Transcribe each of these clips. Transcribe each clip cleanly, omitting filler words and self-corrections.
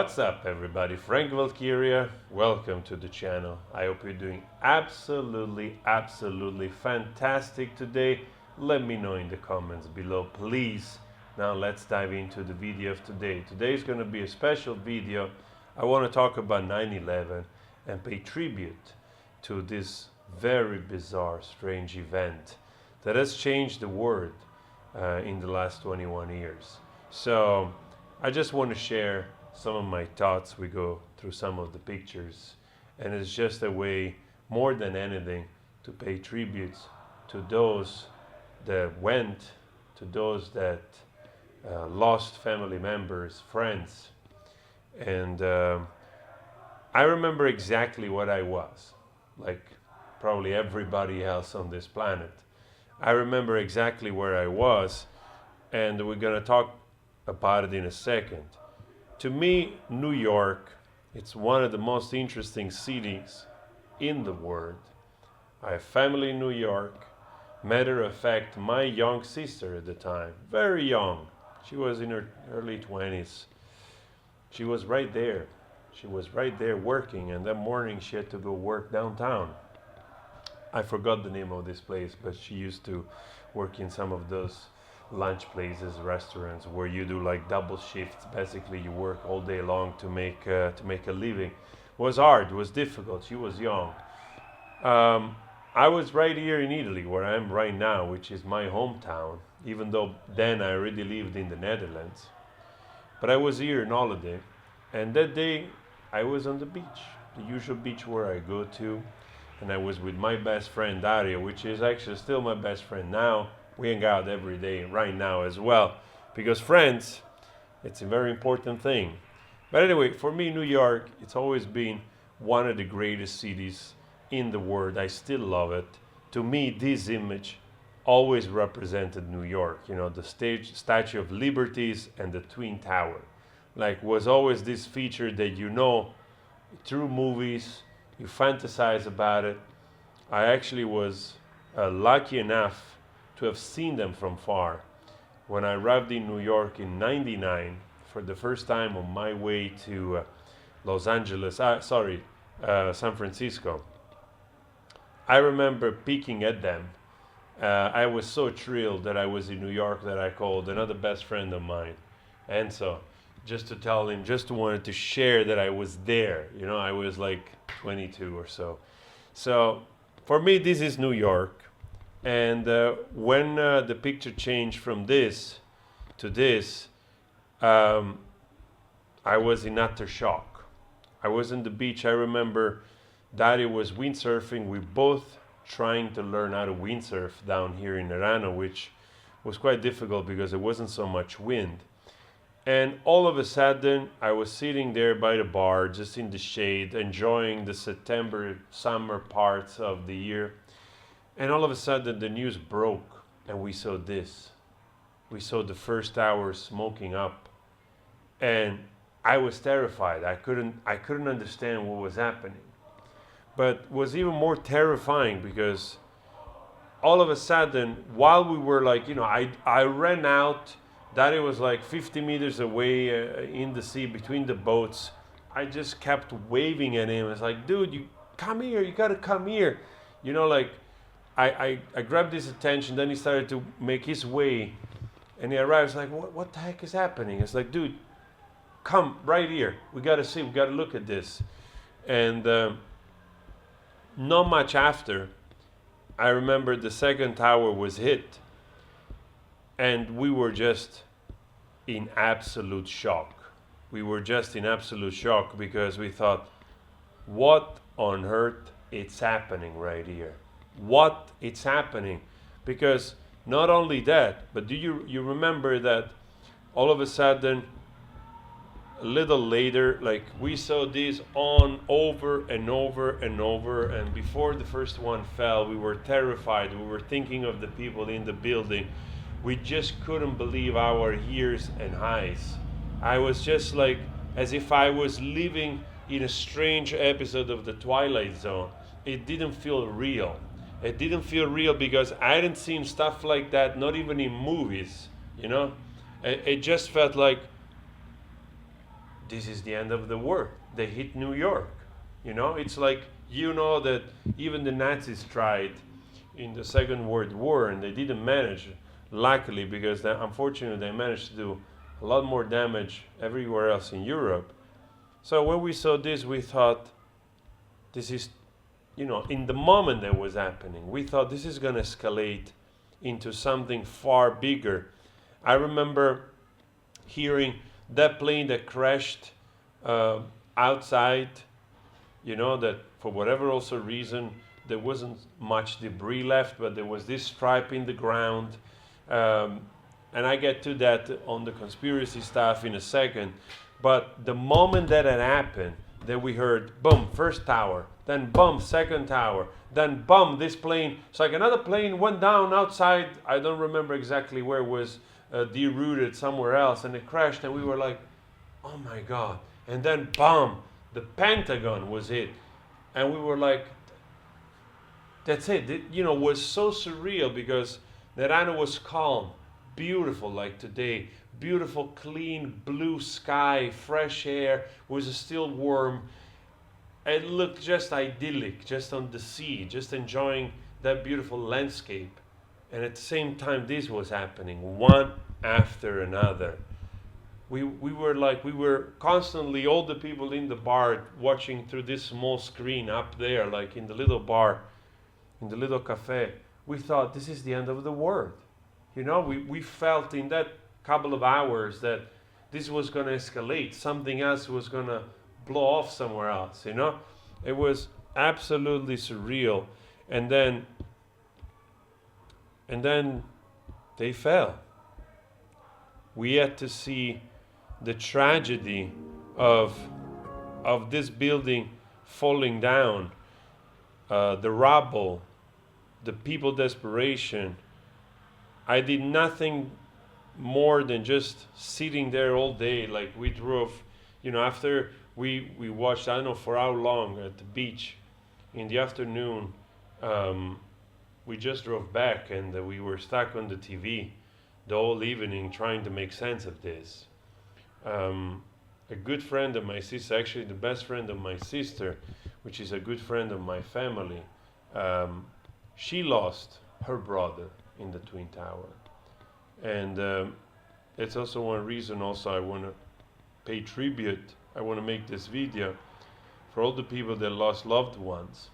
What's up, everybody? Frank Valkyria. Welcome to the channel. I hope you're doing absolutely fantastic today. Let me know in the comments below, please. Now let's dive into the video of today. Today is going to be a special video. I want to talk about 9/11 and pay tribute to this very bizarre, strange event that has changed the world in the last 21 years. So I just want to share some of my thoughts. We go through some of the pictures, and it's just a way, more than anything, to pay tribute to those that went, to those that lost family members, friends. And I remember exactly what I was, like probably everybody else on this planet. I remember exactly where I was, and we're going to talk about it in a second. To me, New York, it's one of the most interesting cities in the world. I have family in New York. Matter of fact, my young sister at the time, very young, she was in her early 20s. She was right there. She was right there working, and that morning she had to go work downtown. I forgot the name of this place, but she used to work in some of those lunch places, restaurants, where you do like double shifts. Basically, you work all day long to make a living. It was hard. It was difficult. She was young. I was right here in Italy, where I am right now, which is my hometown. Even though then I already lived in the Netherlands, but I was here on holiday, and that day I was on the beach, the usual beach where I go to, and I was with my best friend Dario, which is actually still my best friend now. We hang out every day right now as well, because friends, it's a very important thing. But anyway, for me, New York, it's always been one of the greatest cities in the world. I still love it. To me, this image always represented New York. You know, the Statue of Liberties and the Twin Tower. Like, was always this feature that, you know, through movies, you fantasize about it. I actually was lucky enough to have seen them from far. When I arrived in New York in '99 for the first time on my way to San Francisco, I remember peeking at them. I was so thrilled that I was in New York that I called another best friend of mine, Enzo, just to tell him, just wanted to share that I was there. You know, I was like 22 or so. So for me, this is New York. And when the picture changed from this to this, I was in utter shock. I was on the beach. I remember Dario was windsurfing. We both trying to learn how to windsurf down here in Arano, which was quite difficult because there wasn't so much wind. And all of a sudden, I was sitting there by the bar, just in the shade, enjoying the September, summer parts of the year. And all of a sudden, the news broke, and we saw this. We saw the first tower smoking up, and I was terrified. I couldn't understand what was happening. But it was even more terrifying because all of a sudden, while we were like, you know, I ran out. Daddy was like 50 meters away in the sea between the boats. I just kept waving at him. It's like, dude, you come here. You gotta come here. You know, like. I grabbed his attention, then he started to make his way, and he arrives like, what the heck is happening? It's like, dude, come right here. We got to see, we got to look at this. And not much after, I remember the second tower was hit, and we were just in absolute shock. We were just in absolute shock because we thought, what on earth is happening right here? What it's happening? Because not only that, but do you remember that all of a sudden, a little later, like we saw this on over and over and over, and before the first one fell, we were terrified. We were thinking of the people in the building. We just couldn't believe our ears and eyes. I was just like, as if I was living in a strange episode of the Twilight Zone. It didn't feel real. It didn't feel real because I hadn't seen stuff like that, not even in movies, you know? It just felt like this is the end of the war. They hit New York. You know, it's like, you know, that even the Nazis tried in the Second World War and they didn't manage, luckily, because unfortunately they managed to do a lot more damage everywhere else in Europe. So when we saw this, we thought, this is, you know, in the moment that was happening, we thought this is going to escalate into something far bigger. I remember hearing that plane that crashed outside, you know, that for whatever also reason, there wasn't much debris left, but there was this stripe in the ground. And I get to that on the conspiracy stuff in a second. But the moment that had happened, that we heard, boom, first tower, then boom, second tower, then boom, this plane. It's like another plane went down outside. I don't remember exactly where it was, derouted somewhere else, and it crashed, and we were like, oh my God. And then boom, the Pentagon was hit. And we were like, that's it. It, you know, was so surreal because Nerano was calm, beautiful like today, beautiful, clean blue sky, fresh air, was still warm. It looked just idyllic, just on the sea, just enjoying that beautiful landscape. And at the same time, this was happening, one after another. We were constantly, all the people in the bar, watching through this small screen up there, like in the little bar, in the little cafe. We thought, this is the end of the world. You know, we felt in that couple of hours that this was going to escalate. Something else was going to blow off somewhere else, you know. It was absolutely surreal. And then they fell. We had to see the tragedy of this building falling down, the rubble, the people desperation. I did nothing more than just sitting there all day. Like we drove, you know, after we watched, I don't know for how long, at the beach in the afternoon. We just drove back, and we were stuck on the TV the whole evening trying to make sense of this. A good friend of my sister, actually the best friend of my sister, which is a good friend of my family, she lost her brother in the Twin Tower. And it's also one reason also I want to pay tribute. I want to make this video for all the people that lost loved ones.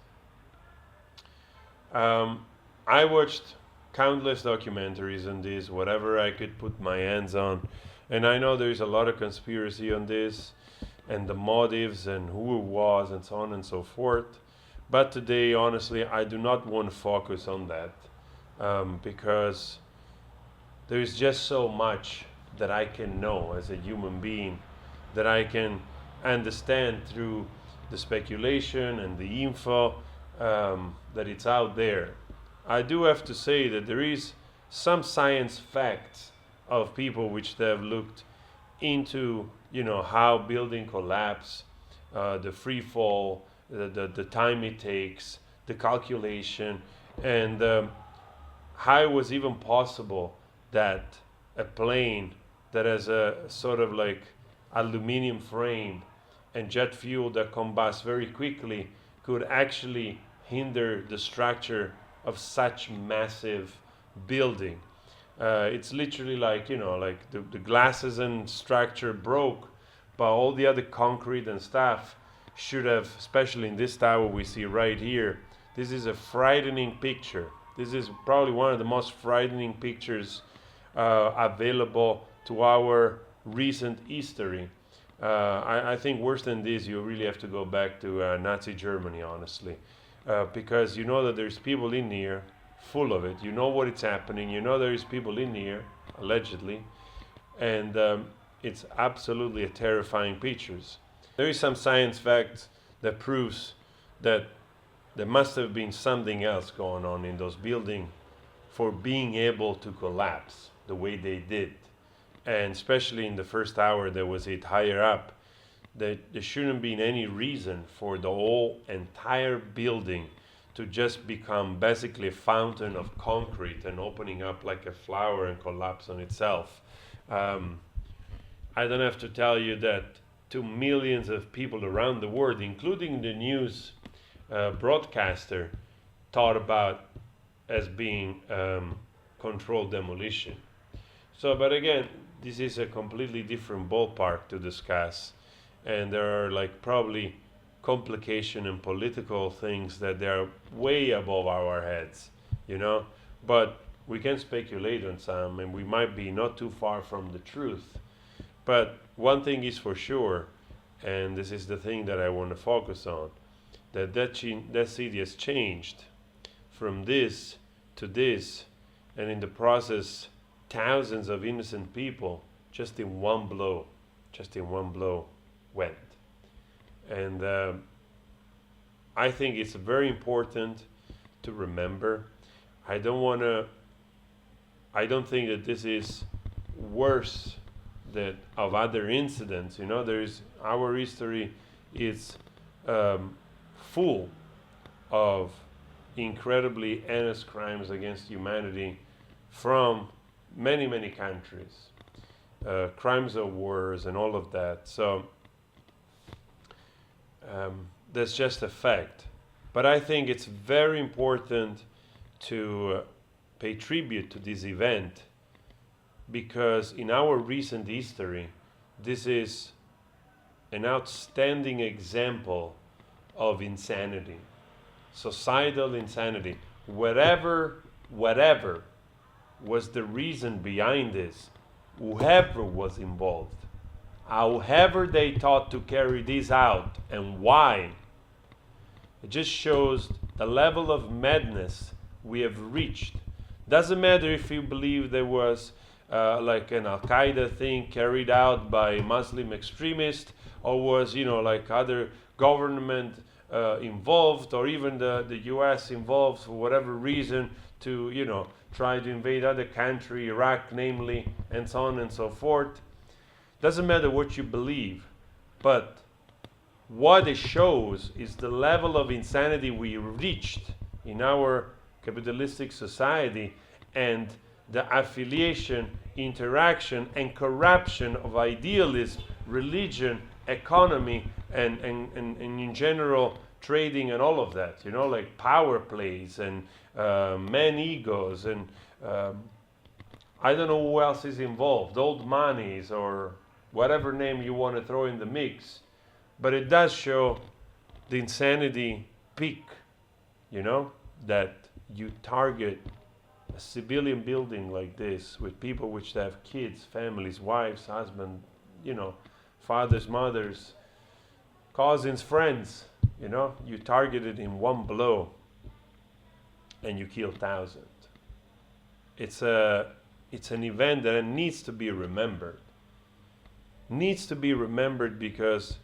I watched countless documentaries on this, whatever I could put my hands on. And I know there's a lot of conspiracy on this, and the motives, and who it was, and so on and so forth. But today, honestly, I do not want to focus on that, because there's just so much that I can know as a human being, that I can understand through the speculation and the info that it's out there. I do have to say that there is some science facts of people which they have looked into, you know, how building collapse, the free fall, the time it takes, the calculation, and how it was even possible that a plane that has a sort of like aluminum frame and jet fuel that combusts very quickly could actually hinder the structure of such massive building. It's literally like, you know, like the glasses and structure broke, but all the other concrete and stuff should have, especially in this tower we see right here. This is a frightening picture. This is probably one of the most frightening pictures available to our recent history. I think worse than this, you really have to go back to Nazi Germany, honestly. Because you know that there's people in here full of it. You know what it's happening. You know there's people in here, allegedly. And it's absolutely a terrifying pictures. There is some science facts that proves that there must have been something else going on in those buildings for being able to collapse the way they did. And especially in the first tower that was it higher up, there shouldn't be any reason for the whole entire building to just become basically a fountain of concrete and opening up like a flower and collapse on itself. I don't have to tell you that to millions of people around the world, including the news broadcaster, thought about as being controlled demolition. So, but again, this is a completely different ballpark to discuss, and there are like probably complication and political things that they're way above our heads, you know. But we can speculate on some, and we might be not too far from the truth. But one thing is for sure, and this is the thing that I want to focus on, that city has changed from this to this, and in the process, thousands of innocent people just in one blow went. And I think it's very important to remember. I don't think that this is worse than of other incidents. You know, our history is full of incredibly heinous crimes against humanity from many, many countries, crimes of wars and all of that. So that's just a fact. But I think it's very important to pay tribute to this event, because in our recent history, this is an outstanding example of insanity, societal insanity. Whatever was the reason behind this, whoever was involved, however they thought to carry this out and why, it just shows the level of madness we have reached. Doesn't matter if you believe there was like an Al-Qaeda thing carried out by Muslim extremists, or was, you know, like other government involved, or even the US involved for whatever reason to, you know, try to invade other country, Iraq namely, and so on and so forth. Doesn't matter what you believe, but what it shows is the level of insanity we reached in our capitalistic society, and the affiliation, interaction, and corruption of idealism, religion, economy, and in general trading and all of that, you know, like power plays and man egos, and I don't know who else is involved, old monies or whatever name you want to throw in the mix. But it does show the insanity peak, you know, that you target a civilian building like this with people which have kids, families, wives, husbands, you know, fathers, mothers, cousins, friends, you know, you target it in one blow and you kill thousands. It's an event that needs to be remembered. Needs to be remembered because,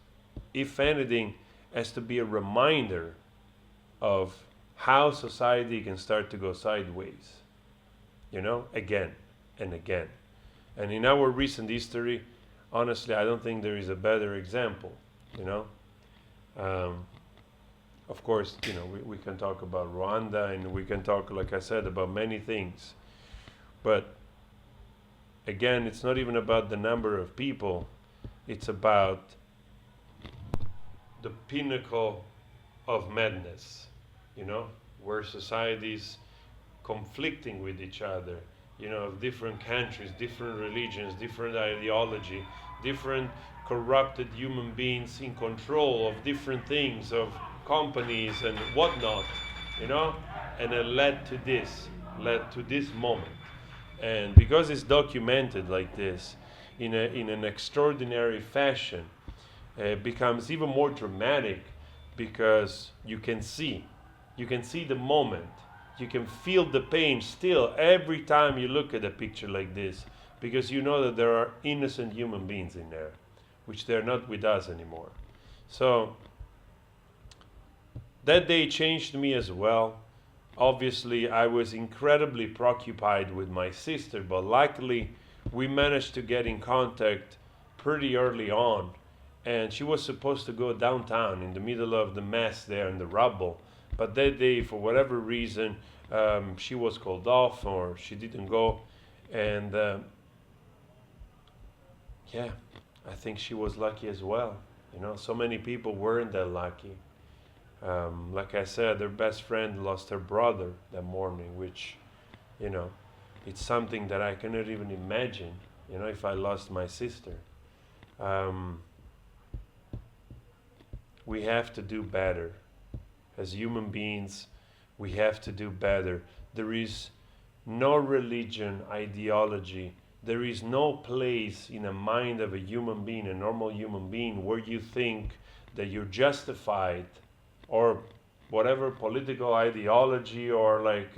if anything, has to be a reminder of how society can start to go sideways, you know, again and again. And in our recent history, honestly, I don't think there is a better example, you know. Of course, you know, we can talk about Rwanda, and we can talk, like I said, about many things. But again, it's not even about the number of people. It's about the pinnacle of madness, you know, where societies conflicting with each other, you know, of different countries, different religions, different ideology, different corrupted human beings in control of different things, of companies and whatnot, you know, and it led to this moment. And because it's documented like this in an extraordinary fashion, it becomes even more dramatic, because you can see the moment, you can feel the pain still every time you look at a picture like this, because you know that there are innocent human beings in there, which they're not with us anymore. So that day changed me as well. Obviously, I was incredibly preoccupied with my sister, but luckily we managed to get in contact pretty early on. And she was supposed to go downtown in the middle of the mess there in the rubble. But that day, for whatever reason, she was called off, or she didn't go. And yeah, I think she was lucky as well. You know, so many people weren't that lucky. Like I said, their best friend lost her brother that morning, which, you know, it's something that I cannot even imagine, you know, if I lost my sister. Um, we have to do better. As human beings, we have to do better. There is no religion, ideology, there is no place in the mind of a human being, a normal human being, where you think that you're justified, or whatever political ideology or like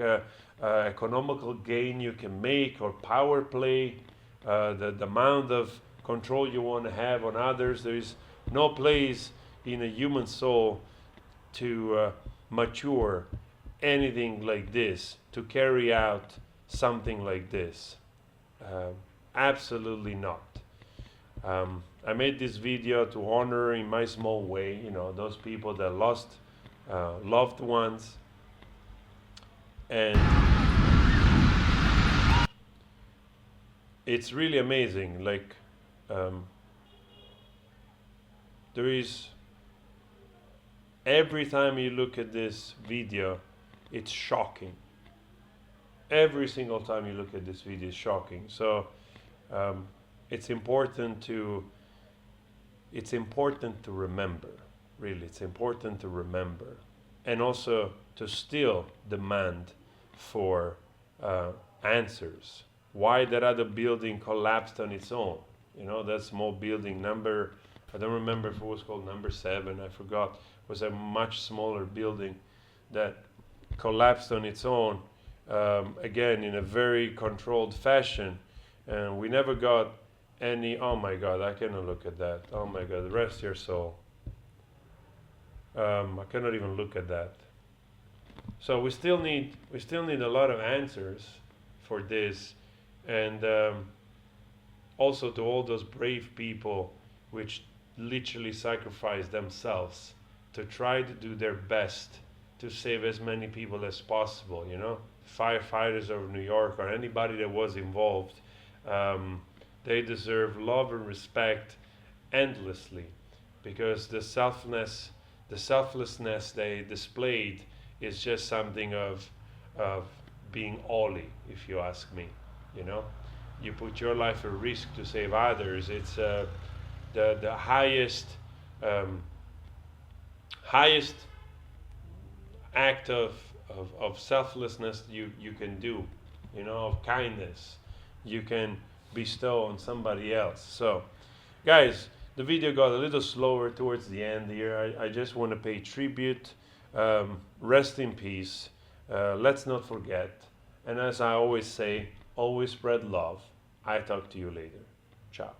economical gain you can make, or power play, the amount of control you want to have on others. There is no place in a human soul to mature anything like this, to carry out something like this. Absolutely not. I made this video to honor in my small way, you know, those people that lost loved ones. And it's really amazing. Like, there is, every time you look at this video, it's shocking. Every single time you look at this video, it's shocking. So it's important to remember. Really, it's important to remember, and also to still demand for answers. Why that other building collapsed on its own? You know, that small building number, I don't remember if it was called number 7, I forgot. It was a much smaller building that collapsed on its own, again, in a very controlled fashion. And we never got any, oh my God, I cannot look at that. Oh my God, rest your soul. I cannot even look at that. So we still need a lot of answers for this, and also to all those brave people which literally sacrifice themselves to try to do their best to save as many people as possible. You know, firefighters of New York, or anybody that was involved, they deserve love and respect endlessly, because the selflessness they displayed is just something of being holy, if you ask me. You know, you put your life at risk to save others. It's the highest highest act of selflessness you can do, you know, of kindness you can bestow on somebody else. So, guys, the video got a little slower towards the end here. I just want to pay tribute. Rest in peace. Let's not forget. And as I always say, always spread love. I talk to you later. Ciao.